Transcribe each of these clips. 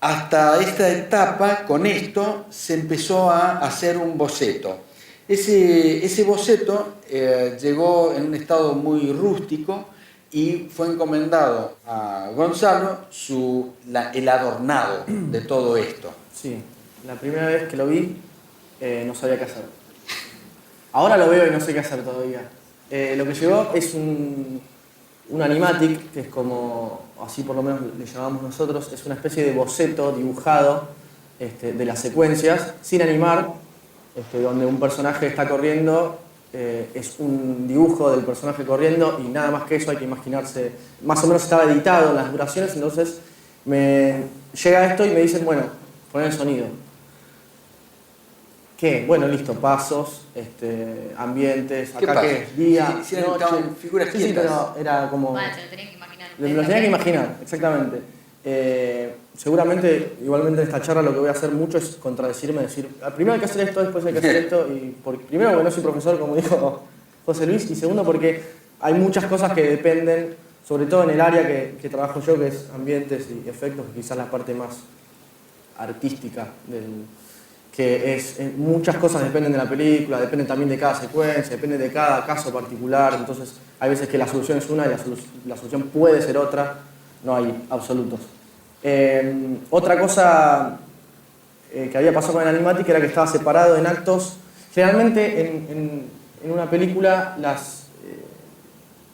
hasta esta etapa, con esto, se empezó a hacer un boceto. Ese boceto llegó en un estado muy rústico y fue encomendado a Gonzalo el adornado de todo esto. Sí, la primera vez que lo vi no sabía qué hacer. Ahora lo veo y no sé qué hacer todavía. Lo que llegó es un animatic, que es como, así por lo menos le llamamos nosotros, es una especie de boceto dibujado de las secuencias, sin animar, donde un personaje está corriendo, es un dibujo del personaje corriendo y nada más que eso hay que imaginarse. Más o menos estaba editado en las duraciones, entonces me llega esto y me dicen, bueno, poner el sonido. ¿Qué? Bueno, listo, pasos, ambientes, acá qué es, día, sí, noche. figuras sí, sí, pero era como... Vale, se lo tenían que imaginar. Me lo tenía que imaginar, exactamente. Seguramente, igualmente en esta charla lo que voy a hacer mucho es contradecirme, decir, primero hay que hacer esto, después hay que hacer esto, y primero porque no soy profesor, como dijo José Luis, y segundo porque hay muchas cosas que dependen, sobre todo en el área que trabajo yo, que es ambientes y efectos, que quizás la parte más artística que es muchas cosas dependen de la película, dependen también de cada secuencia, depende de cada caso particular, entonces hay veces que la solución es una y la solución puede ser otra, no hay absolutos. Otra cosa que había pasado con el animatic era que estaba separado en actos. Generalmente en una película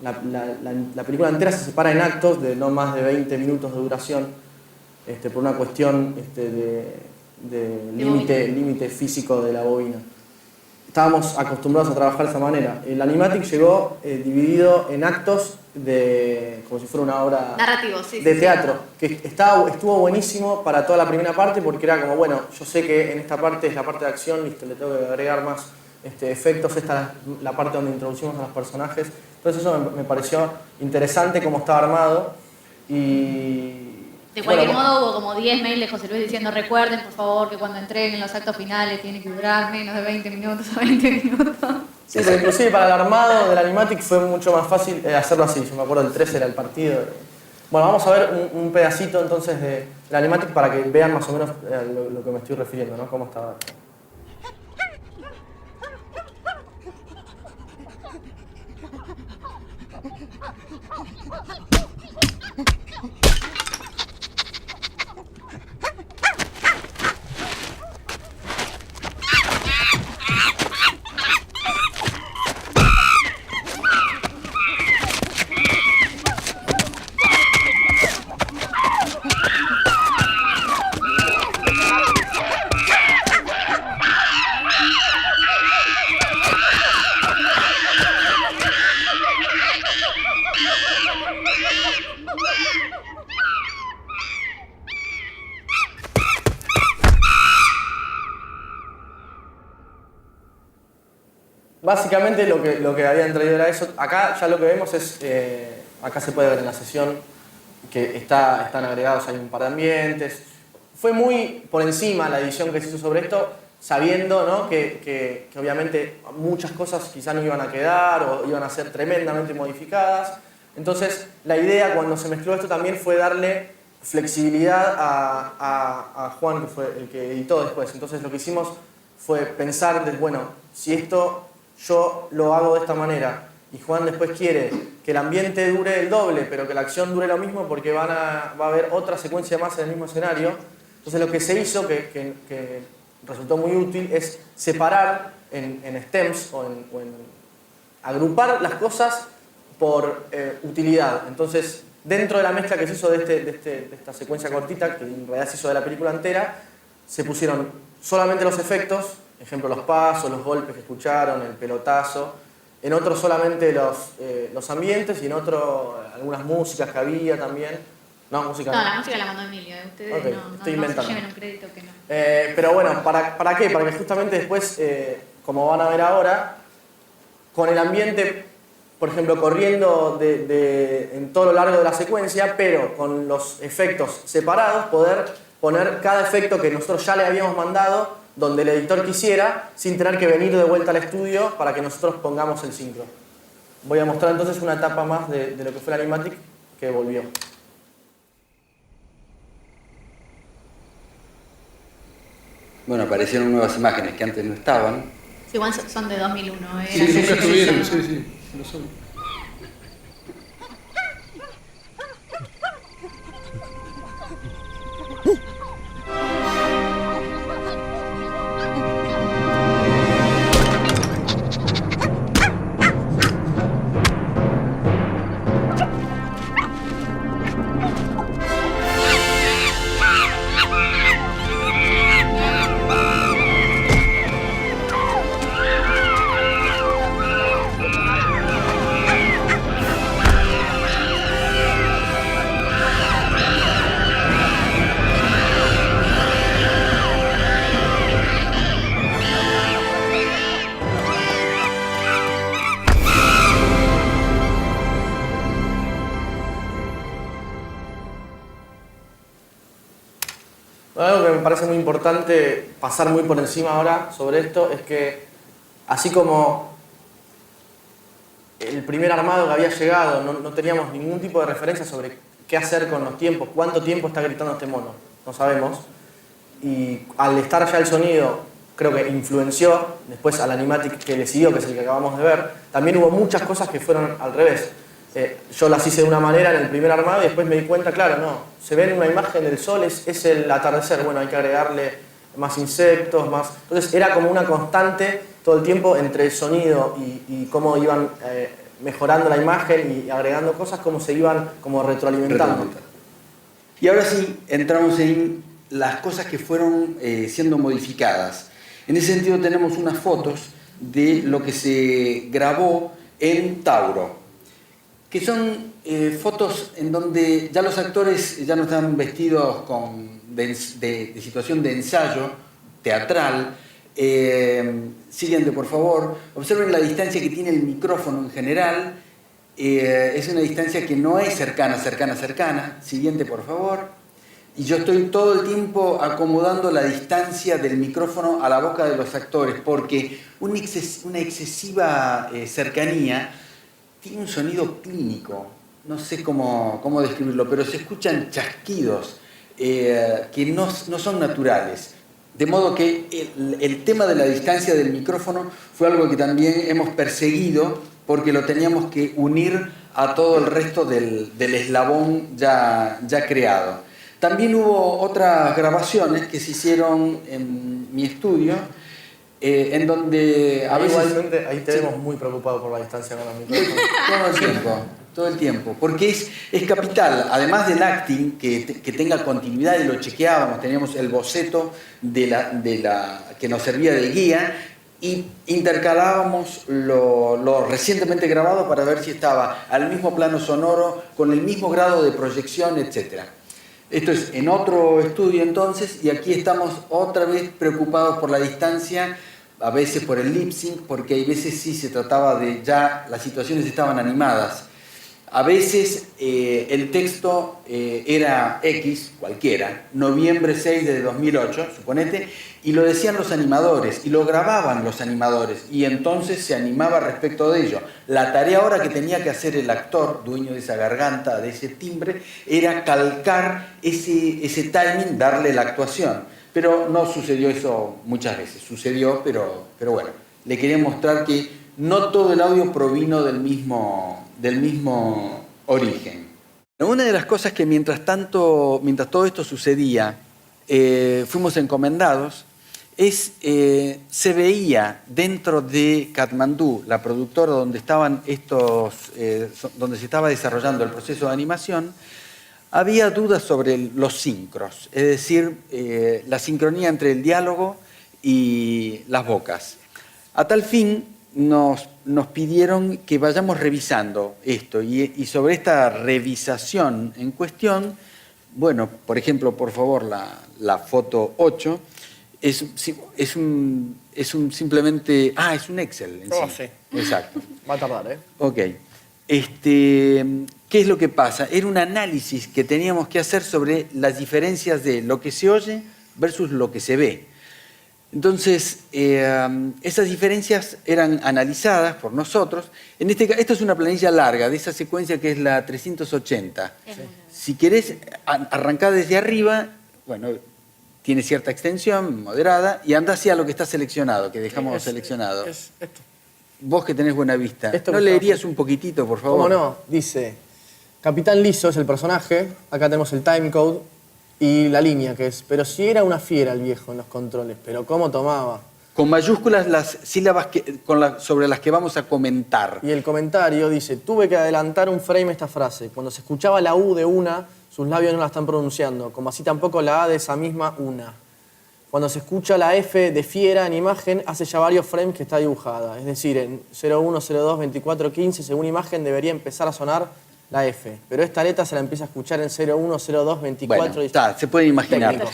la película entera se separa en actos de no más de 20 minutos de duración por una cuestión de límite físico de la bobina. Estábamos acostumbrados a trabajar de esa manera. El animatic llegó dividido en actos como si fuera una obra narrativo, sí, de teatro, que estuvo buenísimo para toda la primera parte porque era como, bueno, yo sé que en esta parte es la parte de acción, listo, le tengo que agregar más efectos, esta es la parte donde introducimos a los personajes. Entonces eso me pareció interesante cómo estaba armado y... De cualquier modo hubo como 10 mails de José Luis diciendo recuerden por favor que cuando entreguen los actos finales tiene que durar menos de 20 minutos a 20 minutos. Sí, pero inclusive para el armado del animatic fue mucho más fácil hacerlo así. Yo me acuerdo el 13 era el partido. Bueno, vamos a ver un pedacito entonces del animatic para que vean más o menos lo que me estoy refiriendo, ¿no? Cómo estaba. Básicamente lo que habían traído era eso. Acá ya lo que vemos es, acá se puede ver en la sesión que están agregados, hay un par de ambientes. Fue muy por encima la edición que se hizo sobre esto, sabiendo, ¿no? que obviamente muchas cosas quizá no iban a quedar o iban a ser tremendamente modificadas. Entonces la idea cuando se mezcló esto también fue darle flexibilidad a Juan, que fue el que editó después. Entonces lo que hicimos fue pensar, bueno, si esto yo lo hago de esta manera y Juan después quiere que el ambiente dure el doble, pero que la acción dure lo mismo porque va a haber otra secuencia más en el mismo escenario. Entonces lo que se hizo, que resultó muy útil, es separar en stems o en agrupar las cosas por utilidad. Entonces, dentro de la mezcla que se hizo de esta secuencia cortita, que en realidad se hizo de la película entera, se pusieron solamente los efectos, ejemplo los pasos, los golpes que escucharon, el pelotazo, en otro solamente los ambientes y en otro algunas músicas que había también. No, música. No, la música la mandó Emilio, ustedes okay, no se lleven un crédito que no. Pero bueno, ¿para qué? Para que justamente después, como van a ver ahora, con el ambiente, por ejemplo, corriendo en todo lo largo de la secuencia, pero con los efectos separados, poder poner cada efecto que nosotros ya le habíamos mandado donde el editor quisiera, sin tener que venir de vuelta al estudio para que nosotros pongamos el sincro. Voy a mostrar entonces una etapa más de lo que fue el animatic que volvió. Bueno, aparecieron nuevas imágenes que antes no estaban. Sí, igual son de 2001. Sí, nunca estuvieron, sí, lo son. Algo que me parece muy importante pasar muy por encima ahora sobre esto es que, así como el primer armado que había llegado, no teníamos ningún tipo de referencia sobre qué hacer con los tiempos, cuánto tiempo está gritando este mono, no sabemos. Y al estar ya el sonido, creo que influenció después al animatic que le siguió, que es el que acabamos de ver. También hubo muchas cosas que fueron al revés. Yo las hice de una manera en el primer armado y después me di cuenta, claro, no, se ve en una imagen del sol, es el atardecer, bueno, hay que agregarle más insectos, más... Entonces era como una constante todo el tiempo entre el sonido y cómo iban mejorando la imagen y agregando cosas, cómo se iban como retroalimentando. Y ahora sí, entramos en las cosas que fueron siendo modificadas. En ese sentido tenemos unas fotos de lo que se grabó en Tauro, que son fotos en donde ya los actores ya no están vestidos de situación de ensayo teatral. Siguiente, por favor. Observen la distancia que tiene el micrófono en general. Es una distancia que no es cercana. Siguiente, por favor. Y yo estoy todo el tiempo acomodando la distancia del micrófono a la boca de los actores, porque una excesiva cercanía tiene un sonido clínico, no sé cómo describirlo, pero se escuchan chasquidos que no son naturales. De modo que el tema de la distancia del micrófono fue algo que también hemos perseguido porque lo teníamos que unir a todo el resto del eslabón ya creado. También hubo otras grabaciones que se hicieron en mi estudio, en donde a veces... Igualmente, ahí te vemos muy preocupado por la distancia con los micrófonos. Todo el tiempo, porque es capital, además del acting, que tenga continuidad, y lo chequeábamos, teníamos el boceto que nos servía de guía, y intercalábamos lo recientemente grabado para ver si estaba al mismo plano sonoro, con el mismo grado de proyección, etc. Esto es en otro estudio entonces, y aquí estamos otra vez preocupados por la distancia, a veces por el lip sync, porque hay veces sí se trataba de ya las situaciones estaban animadas. A veces el texto era X, cualquiera, noviembre 6 de 2008, suponete, y lo decían los animadores, y lo grababan los animadores, y entonces se animaba respecto de ello. La tarea ahora que tenía que hacer el actor, dueño de esa garganta, de ese timbre, era calcar ese timing, darle la actuación. Pero no sucedió eso muchas veces, sucedió, pero bueno, le quería mostrar que no todo el audio provino del mismo origen. Una de las cosas que mientras todo esto sucedía, fuimos encomendados, se veía dentro de Katmandú, la productora donde donde se estaba desarrollando el proceso de animación, había dudas sobre los sincros, es decir, la sincronía entre el diálogo y las bocas. A tal fin, nos pidieron que vayamos revisando esto, y sobre esta revisación en cuestión, bueno, por ejemplo, por favor, la foto 8, es simplemente... es un Excel en sí. Sí. Exacto. Va a tardar, ¿eh? Ok. ¿Qué es lo que pasa? Era un análisis que teníamos que hacer sobre las diferencias de lo que se oye versus lo que se ve. Entonces, esas diferencias eran analizadas por nosotros. Esto es una planilla larga de esa secuencia que es la 380. Sí. Si querés arrancar desde arriba, bueno, tiene cierta extensión, moderada, y anda hacia lo que está seleccionado, que dejamos seleccionado. Es esto. Vos que tenés buena vista, Esto ¿no que leerías estamos- un poquitito, por favor? ¿Cómo no? Dice, Capitán Liso es el personaje, acá tenemos el timecode y la línea que es, pero si era una fiera el viejo en los controles, pero cómo tomaba. Con mayúsculas las sílabas sobre las que vamos a comentar. Y el comentario dice, tuve que adelantar un frame esta frase. Cuando se escuchaba la U de una, sus labios no la están pronunciando, como así tampoco la A de esa misma una. Cuando se escucha la F de fiera en imagen, hace ya varios frames que está dibujada. Es decir, en 01, 02, 24, 15, según imagen, debería empezar a sonar la F. Pero esta letra se la empieza a escuchar en 01, 02, 24... Bueno, y- está, se pueden imaginar. Técnico.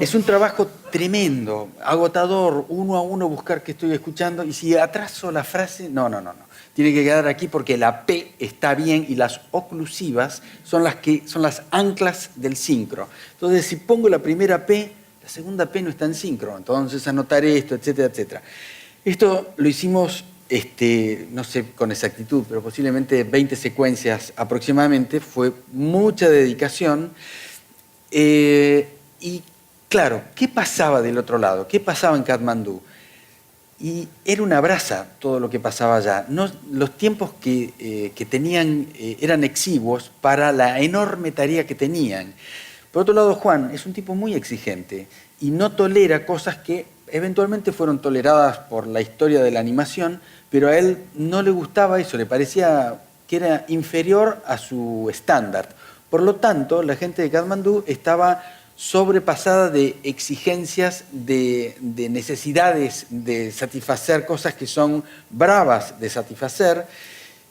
Es un trabajo tremendo, agotador, uno a uno buscar qué estoy escuchando, y si atraso la frase, no. Tiene que quedar aquí porque la P está bien y las oclusivas son las anclas del sincro. Entonces, si pongo la primera P, la segunda P no está en sincro, entonces anotaré esto, etcétera, etcétera. Esto lo hicimos, no sé con exactitud, pero posiblemente 20 secuencias aproximadamente, fue mucha dedicación. Y claro, ¿qué pasaba del otro lado? ¿Qué pasaba en Katmandú? Y era una brasa todo lo que pasaba allá. Los tiempos que tenían eran exiguos para la enorme tarea que tenían. Por otro lado, Juan es un tipo muy exigente y no tolera cosas que eventualmente fueron toleradas por la historia de la animación, pero a él no le gustaba eso, le parecía que era inferior a su estándar. Por lo tanto, la gente de Katmandú estaba sobrepasada de exigencias, de necesidades de satisfacer cosas que son bravas de satisfacer.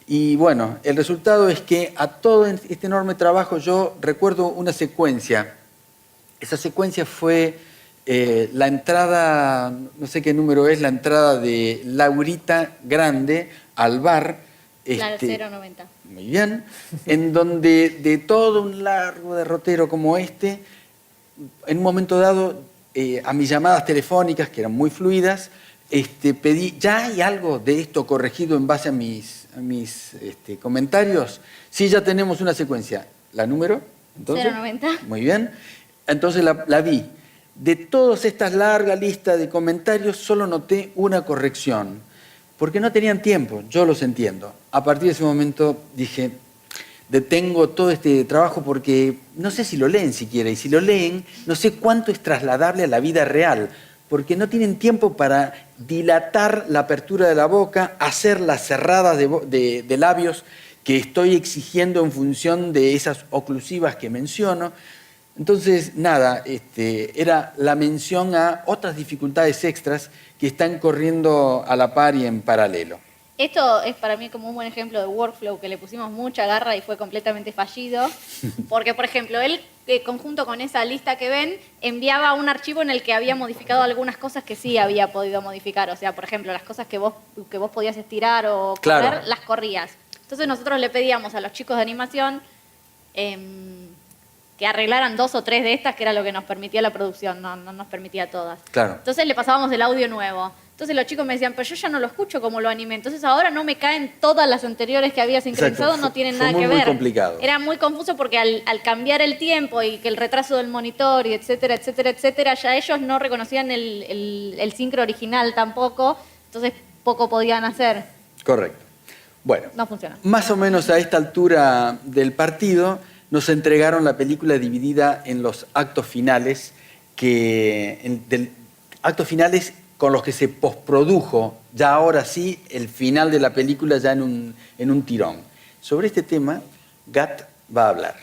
Y bueno, el resultado es que a todo este enorme trabajo yo recuerdo una secuencia. Esa secuencia fue la entrada, no sé qué número es, la entrada de Laurita Grande al bar. La 090. Muy bien. En donde de todo un largo derrotero como este, en un momento dado, a mis llamadas telefónicas, que eran muy fluidas, pedí, ¿ya hay algo de esto corregido en base a mis comentarios? Sí, ya tenemos una secuencia. ¿La número? Entonces, 090. Muy bien. Entonces la vi. De todas estas largas listas de comentarios, solo noté una corrección, porque no tenían tiempo, yo los entiendo. A partir de ese momento dije, detengo todo este trabajo porque no sé si lo leen siquiera, y si lo leen, no sé cuánto es trasladable a la vida real, porque no tienen tiempo para dilatar la apertura de la boca, hacer las cerradas de labios que estoy exigiendo en función de esas oclusivas que menciono. Entonces, nada, era la mención a otras dificultades extras que están corriendo a la par y en paralelo. Esto es para mí como un buen ejemplo de workflow que le pusimos mucha garra y fue completamente fallido. Porque, por ejemplo, él, conjunto con esa lista que ven, enviaba un archivo en el que había modificado algunas cosas que sí había podido modificar. O sea, por ejemplo, las cosas que vos podías estirar o correr, Claro. las corrías. Entonces nosotros le pedíamos a los chicos de animación que arreglaran 2 o 3 de estas, que era lo que nos permitía la producción, no nos permitía todas. Claro. Entonces le pasábamos el audio nuevo. Entonces los chicos me decían, pero yo ya no lo escucho como lo animé. Entonces ahora no me caen todas las anteriores que había sincronizado, Exacto. no tienen Fue nada que muy ver. complicado. Era muy confuso porque al cambiar el tiempo y que el retraso del monitor y etcétera, etcétera, etcétera, ya ellos no reconocían el sincro original tampoco. Entonces poco podían hacer. Correcto. Bueno, No funciona. más o menos a esta altura del partido nos entregaron la película dividida en los actos finales, actos finales con los que se posprodujo ya ahora sí el final de la película ya en un tirón. Sobre este tema, Gat va a hablar.